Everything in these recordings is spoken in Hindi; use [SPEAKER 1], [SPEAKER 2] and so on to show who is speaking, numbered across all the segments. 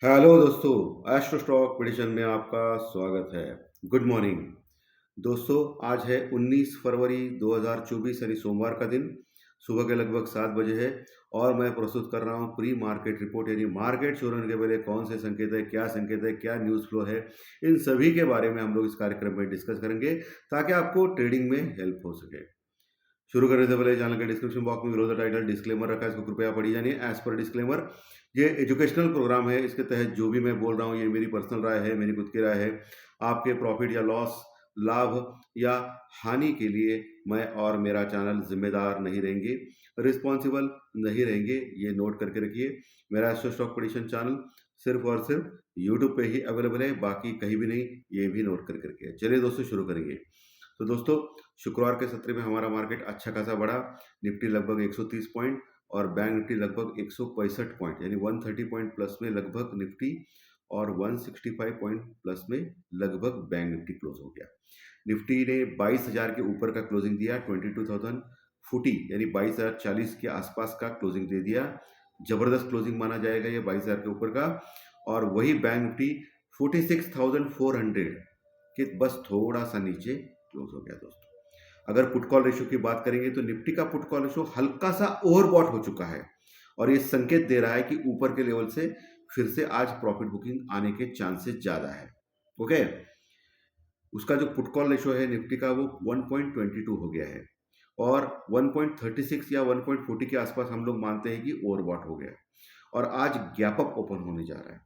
[SPEAKER 1] हेलो दोस्तों, एस्ट्रो स्टॉक प्रेडिक्शन में आपका स्वागत है। गुड मॉर्निंग दोस्तों। आज है 19 फरवरी 2024 यानी सोमवार का दिन। सुबह के लगभग 7 बजे है और मैं प्रस्तुत कर रहा हूँ प्री मार्केट रिपोर्ट, यानी मार्केट शुरू होने के पहले कौन से संकेत है, क्या न्यूज़ फ्लो है, इन सभी के बारे में हम लोग इस कार्यक्रम में डिस्कस करेंगे ताकि आपको ट्रेडिंग में हेल्प हो सके। शुरू करने से पहले चैनल के डिस्क्रिप्शन बॉक्स में विरोध टाइटल डिस्क्लेमर रखा है, इसको कृपया पढ़ी जानिए। एज पर डिस्क्लेमर, ये एजुकेशनल प्रोग्राम है। इसके तहत जो भी मैं बोल रहा हूँ ये मेरी पर्सनल राय है, मेरी खुद की राय है। आपके प्रॉफिट या लॉस, लाभ या हानि के लिए मैं और मेरा चैनल जिम्मेदार नहीं रहेंगे, रिस्पॉन्सिबल नहीं रहेंगे, ये नोट करके रखिए। मेरा एस्ट्रो स्टॉक प्रेडिक्शन चैनल सिर्फ और सिर्फ यूट्यूब पे ही अवेलेबल है, बाकी कहीं भी नहीं, ये भी नोट करके रखिए। चलिए दोस्तों शुरू करेंगे। तो दोस्तों, शुक्रवार के सत्र में हमारा मार्केट अच्छा खासा बढ़ा। निफ्टी लगभग 130 पॉइंट और बैंक निफ्टी लगभग 165 पॉइंट यानी 130 पॉइंट प्लस में लगभग निफ्टी और 165 पॉइंट प्लस में लगभग बैंक निफ्टी क्लोज हो गया। निफ्टी ने 22,000 के ऊपर का क्लोजिंग दिया, 22,040 यानी 22,040 के आसपास का क्लोजिंग दे दिया। जबरदस्त क्लोजिंग माना जाएगा ये 22,000 के ऊपर का। और वही बैंक निफ्टी 46,400 के बस थोड़ा सा नीचे क्लोज हो गया दोस्तों। अगर पुट कॉल रेशियो की बात करेंगे तो निफ्टी का पुट कॉल रेशियो हल्का सा ओवरबॉट हो चुका है और ये संकेत दे रहा है कि ऊपर के लेवल से फिर से आज प्रॉफिट बुकिंग आने के चांसेस ज्यादा है। ओके, उसका जो पुट कॉल रेशियो है निफ्टी का वो 1.22 हो गया है और 1.36 या 1.40 के आसपास हम लोग मानते हैं कि ओवरबॉट हो गया और आज गैप अप ओपन होने जा रहा है,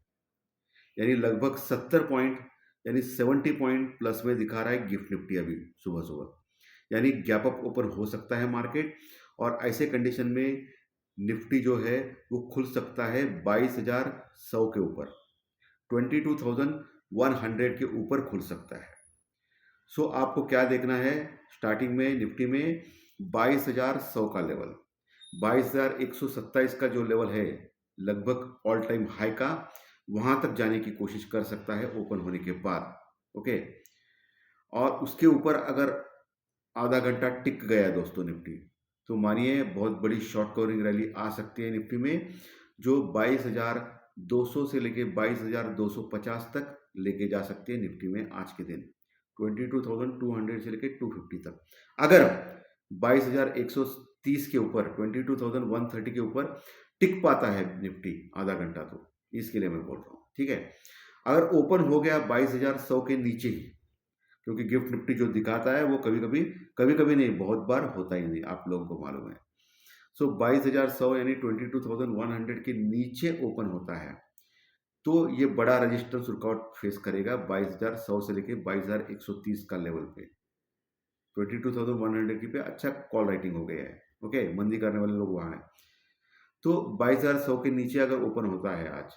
[SPEAKER 1] यानी लगभग 70 पॉइंट यानी 70 पॉइंट प्लस में दिखा रहा है गिफ्ट निफ्टी अभी सुबह सुबह, यानी गैप अप ओपन हो सकता है मार्केट। और ऐसे कंडीशन में निफ्टी जो है वो खुल सकता है 22,100 के ऊपर, 22,100 के ऊपर खुल सकता है। सो आपको क्या देखना है, स्टार्टिंग में निफ्टी में 22,100 का लेवल, 22,127 का जो लेवल है लगभग ऑल टाइम हाई का, वहां तक जाने की कोशिश कर सकता है ओपन होने के बाद। ओके, और उसके ऊपर अगर आधा घंटा टिक गया दोस्तों निफ्टी, तो मानिए बहुत बड़ी शॉर्ट कवरिंग रैली आ सकती है निफ्टी में, जो 22,200 से लेके 22,250 तक लेके जा सकती है निफ्टी में आज के दिन, 22,200 से लेके 250 तक। अगर 22,130 के ऊपर, 22,130 के ऊपर टिक पाता है निफ्टी आधा घंटा, तो इसके लिए मैं बोल रहा हूँ। ठीक है, अगर ओपन हो गया 22,100 के नीचे ही, क्योंकि गिफ्ट निफ्टी जो दिखाता है वो कभी कभी नहीं, बहुत बार होता ही नहीं, आप लोगों को मालूम है। सो 22,100 यानी 22,100 के नीचे ओपन होता है तो ये बड़ा रेजिस्टेंस रुकआउट फेस करेगा 22,100 से लेके 22,130 का लेवल पे। 22,100 की पे अच्छा कॉल राइटिंग हो गया है। ओके, मंदी करने वाले लोग वहां हैं। तो 22,100 के नीचे अगर ओपन होता है आज,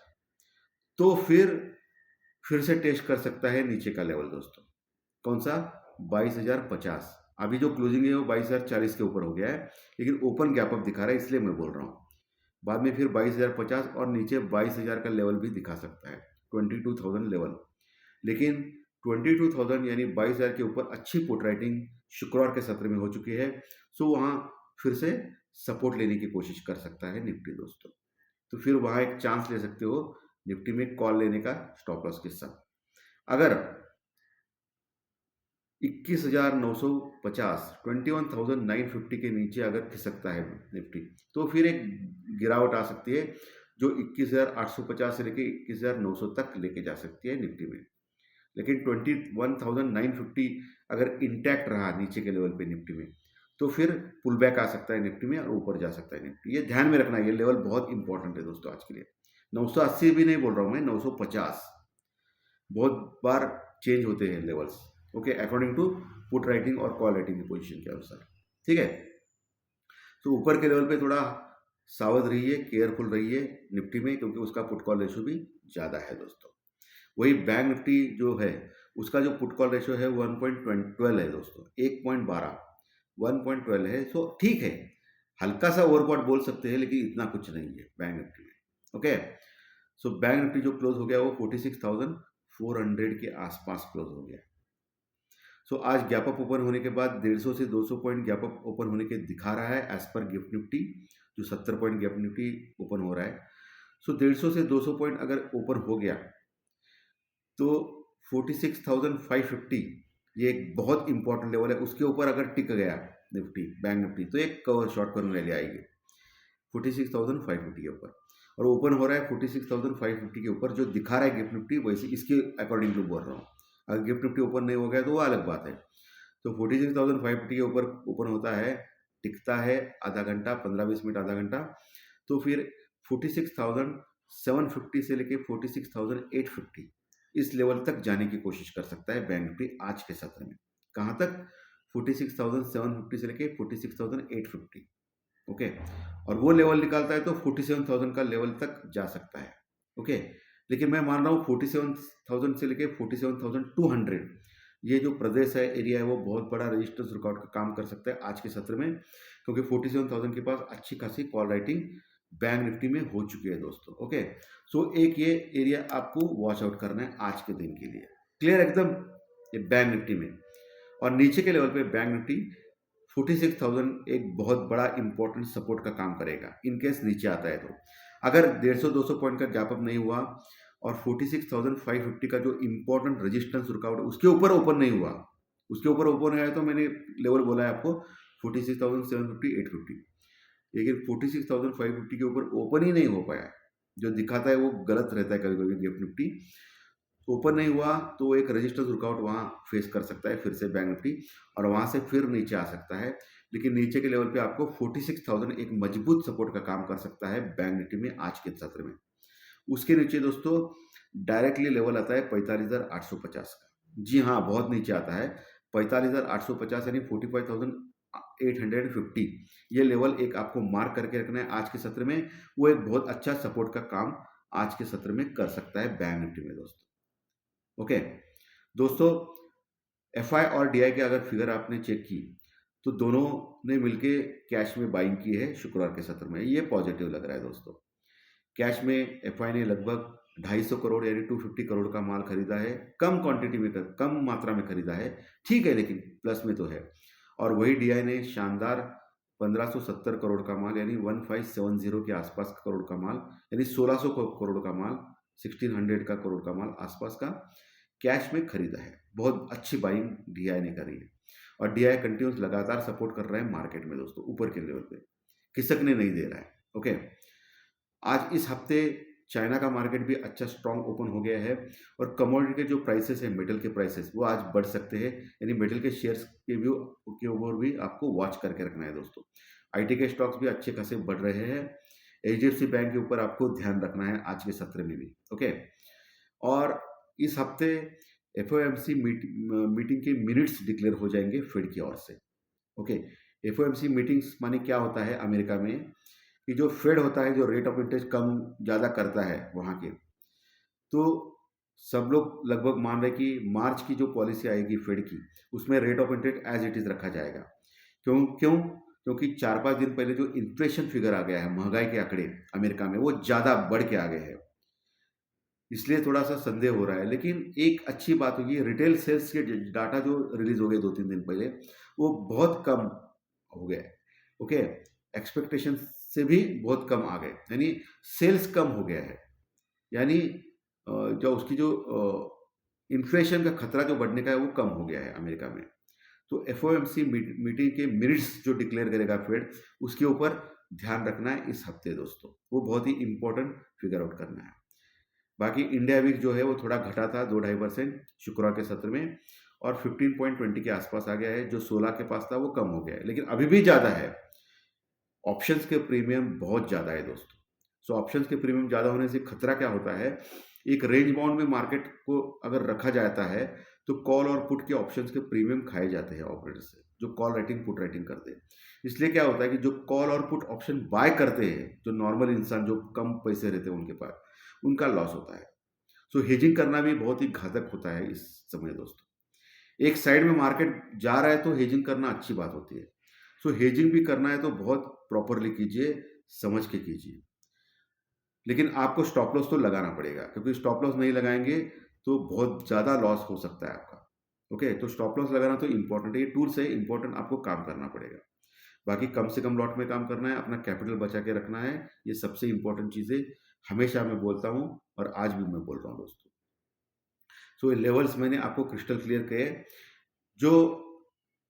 [SPEAKER 1] तो फिर से टेस्ट कर सकता है नीचे का लेवल दोस्तों। कौन सा? 22,050। अभी जो क्लोजिंग है वो 22,040 के ऊपर हो गया है, लेकिन ओपन गैप अप दिखा रहा है, इसलिए मैं बोल रहा हूँ। बाद में फिर 22,050 और नीचे 22,000 का लेवल भी दिखा सकता है, 22,000 लेवल। लेकिन 22,000 यानी 22,000 के ऊपर अच्छी पुट राइटिंग शुक्रवार के सत्र में हो चुकी है। सो वहाँ फिर से सपोर्ट लेने की कोशिश कर सकता है निफ्टी दोस्तों। तो फिर वहाँ एक चांस ले सकते हो निफ्टी में कॉल लेने का स्टॉप लॉस के साथ। अगर 21,950, 21,950 के नीचे अगर खिसकता है निफ्टी, तो फिर एक गिरावट आ सकती है जो 21,850 से लेके 21,900 तक लेके जा सकती है निफ्टी में। लेकिन 21,950 अगर इंटैक्ट रहा नीचे के लेवल पे निफ्टी में, तो फिर पुल बैक आ सकता है निफ्टी में और ऊपर जा सकता है निफ्टी। ये ध्यान में रखना, ये लेवल बहुत इंपॉर्टेंट है दोस्तों आज के लिए। 980 भी नहीं बोल रहा हूँ मैं, 950। बहुत बार चेंज होते हैं levels, okay, according to put writing और कॉल राइटिंग की पोजीशन के अनुसार। ठीक है, तो ऊपर के लेवल पे थोड़ा सावध रहिए, केयरफुल रहिए निफ्टी में, क्योंकि उसका पुट कॉल रेशियो भी ज़्यादा है दोस्तों। वही बैंक निफ्टी जो है उसका जो पुट कॉल रेशियो है 1.12 है दोस्तों, 1.12, 1.12 है। सो ठीक है, हल्का सा ओवरबॉट बोल सकते हैं, लेकिन इतना कुछ नहीं है बैंक निफ्टी में। ओके, सो बैंक निफ्टी जो क्लोज हो गया वो 46,400 के आसपास क्लोज हो गया। सो आज गैप अप ओपन होने के बाद 150 से 200 पॉइंट गैप अप ओपन होने के दिखा रहा है एज पर गिफ्ट निफ्टी, जो 70 पॉइंट गैप निफ्टी ओपन हो रहा है। सो 150 से 200 पॉइंट अगर ओपन हो गया तो 46,550 ये एक बहुत इंपॉर्टेंट लेवल है। उसके ऊपर अगर टिक गया निफ्टी, बैंक निफ्टी, तो एक कवर शॉर्ट कवर रैली आएगी 46,550 के ऊपर। और ओपन हो रहा है 46,550 के ऊपर, जो दिखा रहा है गिफ्ट निफ्टी, वैसे इसके अकॉर्डिंग टू बोल रहा हूँ। अगर गिफ्ट निफ्टी ओपन नहीं हो गया तो वो अलग बात है। तो 46,550 के ऊपर ओपन होता है, टिकता है आधा घंटा, 15-20 मिनट, आधा घंटा, तो फिर 46,750 से लेके 46,850 इस लेवल तक जाने की कोशिश कर सकता है बैंक निफ्टी आज के सत्र में। कहाँ तक? 46,750 से लेके 46,850। ओके, और वो लेवल निकालता है तो 47,000 का लेवल तक जा सकता है। ओके, लेकिन मैं मान रहा हूँ 47,000 से लेके 47,200 ये जो प्रदेश है, एरिया है, वो बहुत बड़ा रेजिस्टेंस रुकावट का काम कर सकता है आज के सत्र में, क्योंकि 47,000 के पास अच्छी खासी कॉल राइटिंग बैंक निफ्टी में हो चुकी है दोस्तों। ओके, सो एक ये एरिया आपको वॉच आउट करना है आज के दिन के लिए। क्लियर एकदम, ये बैंक निफ्टी में। और नीचे के लेवल पे बैंक निफ्टी 46,000 एक बहुत बड़ा इंपॉर्टेंट सपोर्ट का काम करेगा इन केस नीचे आता है तो। अगर 150-200 पॉइंट का गैप अप नहीं हुआ और 46,550 का जो इंपॉर्टेंट रेजिस्टेंस रुकावट उसके ऊपर ओपन नहीं हुआ, उसके ऊपर ओपन आया तो मैंने लेवल बोला है आपको 46,750, 850। लेकिन 46,550 के ऊपर ओपन ही नहीं हो पाया, जो दिखाता है वो गलत रहता है कभी कभी गिफ्ट निफ्टी। ओपन नहीं हुआ तो एक रेजिस्टेंस रुकावट वहाँ फेस कर सकता है फिर से बैंक निफ्टी, और वहाँ से फिर नीचे आ सकता है। लेकिन नीचे के लेवल पे आपको 46,000 एक मजबूत सपोर्ट का काम कर सकता है बैंक निफ्टी में आज के सत्र में। उसके नीचे दोस्तों डायरेक्टली लेवल आता है 45,850 का। जी हाँ, बहुत नीचे आता है 45,850, यानी 45,850। ये लेवल एक आपको मार्क करके रखना है आज के सत्र में। वो एक बहुत अच्छा सपोर्ट का काम आज के सत्र में कर सकता है बैंक निफ्टी में दोस्तों। ओके दोस्तों, एफ आई और डी आई के अगर फिगर आपने चेक की तो दोनों ने मिलके कैश में बाइंग की है शुक्रवार के सत्र में। ये पॉजिटिव लग रहा है दोस्तों। कैश में एफ आई ने लगभग 250 करोड़ यानी 250 करोड़ का माल खरीदा है। कम क्वांटिटी में, कम मात्रा में खरीदा है, ठीक है, लेकिन प्लस में तो है। और वही डी आई ने शानदार 1570 करोड़ का माल यानी 1570 के आसपास करोड़ का माल, यानी 1600 करोड़ का माल, 1600 का करोड़ का माल आसपास का कैश में खरीदा है। बहुत अच्छी बाइंग डीआई ने करी है। और डीआई कंटिन्यूस लगातार सपोर्ट कर रहा है मार्केट में दोस्तों, ऊपर के लेवल पे खिसकने नहीं दे रहा है। ओके, आज इस हफ्ते चाइना का मार्केट भी अच्छा स्ट्रांग ओपन हो गया है, और कमोडिटी के जो प्राइसेस है, मेटल के प्राइसेस, वो आज बढ़ सकते हैं, यानी मेटल के शेयर्स के ऊपर भी आपको वॉच करके रखना है दोस्तों। आईटी के स्टॉक्स भी अच्छे खासे बढ़ रहे हैं। एचडीएफसी बैंक के ऊपर आपको ध्यान रखना है आज के सत्र में भी। ओके, और इस हफ्ते एफओएमसी मीटिंग के मिनट्स डिक्लेयर हो जाएंगे फेड की ओर से। ओके, एफओएमसी मीटिंग्स माने क्या होता है अमेरिका में, कि जो फेड होता है, जो रेट ऑफ इंटरेस्ट कम ज़्यादा करता है वहाँ के, तो सब लोग लगभग मान रहे कि मार्च की जो पॉलिसी आएगी फेड की, उसमें rate of interest as it is रखा जाएगा। क्यों क्यों क्योंकि 4-5 दिन पहले जो इन्फ्लेशन फिगर आ गया है, महंगाई के आंकड़े अमेरिका में, वो ज़्यादा बढ़ के आ गए हैं, इसलिए थोड़ा सा संदेह हो रहा है। लेकिन एक अच्छी बात होगी, रिटेल सेल्स के डाटा जो रिलीज हो गए 2-3 दिन पहले, वो बहुत कम हो गए। ओके, एक्सपेक्टेशन से भी बहुत कम आ गए, यानी सेल्स कम हो गया है, यानी जो उसकी जो इन्फ्लेशन का खतरा जो बढ़ने का है वो कम हो गया है अमेरिका में। तो एफओएमसी मीटिंग के मिनट्स जो डिक्लेयर करेगा फेड, उसके ऊपर ध्यान रखना है इस हफ्ते दोस्तों। वो बहुत ही इंपॉर्टेंट फिगर आउट करना है। बाकी इंडिया वीक जो है वो थोड़ा घटा था 2-2.5% शुक्रवार के सत्र में, और 15.20 के आसपास आ गया है। जो 16 के पास था वो कम हो गया है, लेकिन अभी भी ज़्यादा है। ऑप्शंस के प्रीमियम बहुत ज़्यादा है दोस्तों। सो ऑप्शंस के प्रीमियम ज़्यादा होने से खतरा क्या होता है, एक रेंज बाउंड में मार्केट को अगर रखा जाता है तो कॉल और पुट के ऑप्शंस के प्रीमियम खाए जाते हैं ऑपरेटर से, जो कॉल राइटिंग पुट राइटिंग करते हैं। इसलिए क्या होता है कि जो कॉल और पुट ऑप्शन बाय करते हैं, जो नॉर्मल इंसान, जो कम पैसे रहते हैं उनके पास, उनका लॉस होता है। सो हेजिंग करना भी बहुत ही घातक होता है इस समय दोस्तों। एक साइड में मार्केट जा रहा है तो हेजिंग करना अच्छी बात होती है। सो हेजिंग भी करना है तो बहुत प्रॉपरली कीजिए, समझ के कीजिए। लेकिन आपको स्टॉप लॉस तो लगाना पड़ेगा, क्योंकि स्टॉप लॉस नहीं लगाएंगे तो बहुत ज़्यादा लॉस हो सकता है आपका। ओके, तो स्टॉप लॉस लगाना तो इंपॉर्टेंट है, ये टूल्स है इंपॉर्टेंट, आपको काम करना पड़ेगा। बाकी कम से कम लॉट में काम करना है, अपना कैपिटल बचा के रखना है, ये सबसे इंपॉर्टेंट चीज़ है। हमेशा मैं बोलता हूँ और आज भी मैं बोल रहा हूँ दोस्तों। सो ये लेवल्स मैंने आपको क्रिस्टल क्लियर किए। जो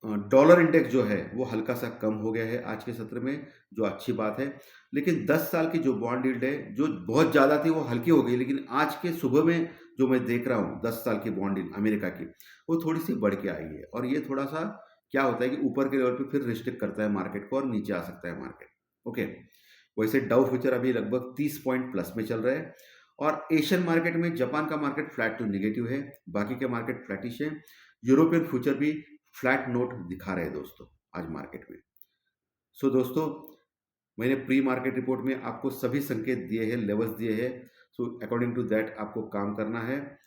[SPEAKER 1] डॉलर इंडेक्स जो है वो हल्का सा कम हो गया है आज के सत्र में, जो अच्छी बात है। लेकिन 10 साल की जो बॉन्ड यील्ड है, जो बहुत ज़्यादा थी वो हल्की हो गई, लेकिन आज के सुबह में जो मैं देख रहा हूँ 10 साल की बॉन्ड यील्ड अमेरिका की, वो थोड़ी सी बढ़ के आई है। और ये थोड़ा सा क्या होता है कि ऊपर के लेवल पे फिर रिस्ट्रिक्ट करता है मार्केट को और नीचे आ सकता है मार्केट। ओके, वैसे डाउ फ्यूचर अभी लगभग 30 पॉइंट प्लस में चल रहा है। और एशियन मार्केट में जापान का मार्केट फ्लैट टू नेगेटिव है, बाकी के मार्केट फ्लैटिश है। यूरोपियन फ्यूचर भी फ्लैट नोट दिखा रहे हैं दोस्तों आज मार्केट में। सो दोस्तों, मैंने प्री मार्केट रिपोर्ट में आपको सभी संकेत दिए हैं, लेवल्स दिए हैं। सो अकॉर्डिंग टू दैट आपको काम करना है।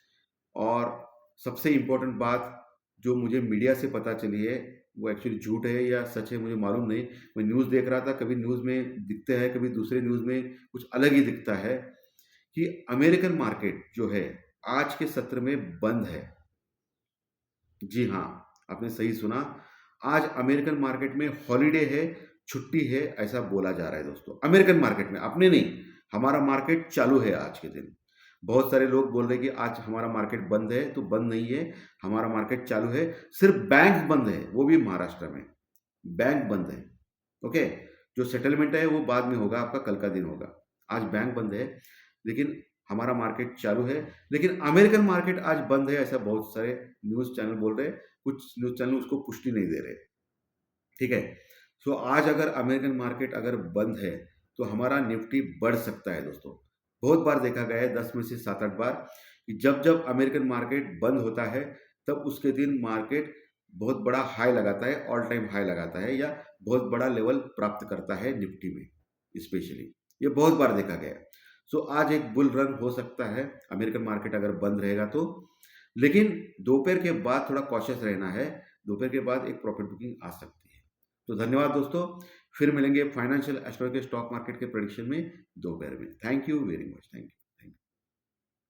[SPEAKER 1] और सबसे इम्पोर्टेंट बात जो मुझे मीडिया से पता चली है, वो एक्चुअली झूठ है या सच है मुझे मालूम नहीं। मैं न्यूज़ देख रहा था, कभी न्यूज़ में दिखते हैं, कभी दूसरे न्यूज़ में कुछ अलग ही दिखता है कि अमेरिकन मार्केट जो है आज के सत्र में बंद है। जी हाँ, आपने सही सुना। आज अमेरिकन मार्केट में हॉलिडे है, छुट्टी है, ऐसा बोला जा रहा है दोस्तों। अमेरिकन मार्केट में, अपने नहीं। हमारा मार्केट चालू है आज के दिन। बहुत सारे लोग बोल रहे हैं कि आज हमारा मार्केट बंद है, तो बंद नहीं है, हमारा मार्केट चालू है। सिर्फ बैंक बंद है, वो भी महाराष्ट्र में। बैंक बंद है। ओके, जो सेटलमेंट है वो बाद में होगा, आपका कल का दिन होगा। आज बैंक बंद है, लेकिन हमारा मार्केट चालू है। लेकिन अमेरिकन मार्केट आज बंद है, ऐसा बहुत सारे न्यूज़ चैनल बोल रहे हैं। कुछ न्यूज़ चैनल उसको पुष्टि नहीं दे रहे। ठीक है। सो आज अगर अमेरिकन मार्केट अगर बंद है, तो हमारा निफ्टी बढ़ सकता है दोस्तों। बहुत बार देखा गया है, 10 में से 7-8 बार, कि जब जब अमेरिकन मार्केट बंद होता है, तब उसके दिन मार्केट बहुत बड़ा हाई लगाता है, ऑल टाइम हाई लगाता है, या बहुत बड़ा लेवल प्राप्त करता है निफ्टी में स्पेशली। ये बहुत बार देखा गया है। सो आज एक बुल रन हो सकता है अमेरिकन मार्केट अगर बंद रहेगा तो। लेकिन दोपहर के बाद थोड़ा कॉशियस रहना है। दोपहर के बाद एक प्रॉफिट बुकिंग आ सकती है। तो धन्यवाद दोस्तों। फिर मिलेंगे फाइनेंशियल एस्ट्रोलॉजी स्टॉक मार्केट के प्रेडिक्शन में दोपहर में। Thank you very much. Thank you.